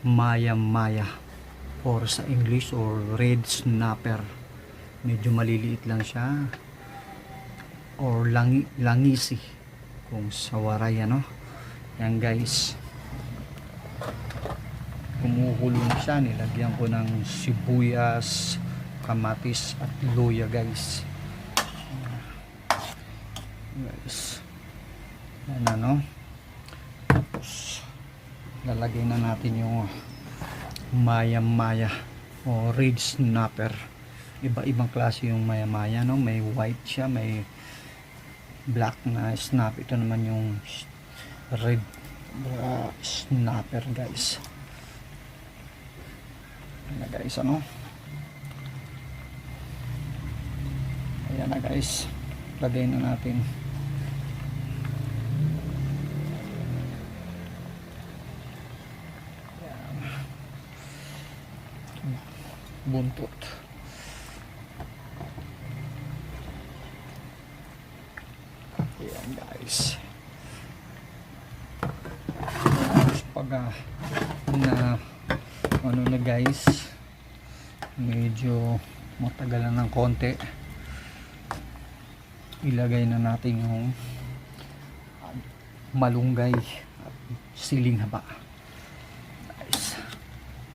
Maya Maya or sa English or red snapper. Medyo maliliit lang siya, or langisi kung sa waray, ano. Yan guys, kumukulong siya. Nilagyan ko ng sibuyas, kamatis at luya guys. Yan, ano. Tapos lalagay na natin yung Maya Maya o red snapper. Iba-ibang klase yung Maya Maya, no? May white siya, may black na snap. Ito naman yung red snapper guys. Ayan guys, ano. Ayan na guys, lagay na natin. Ayan. Buntot. Ayan guys. Pag na ano na guys, medyo matagal na ng konti, ilagay na natin yung malunggay at siling haba.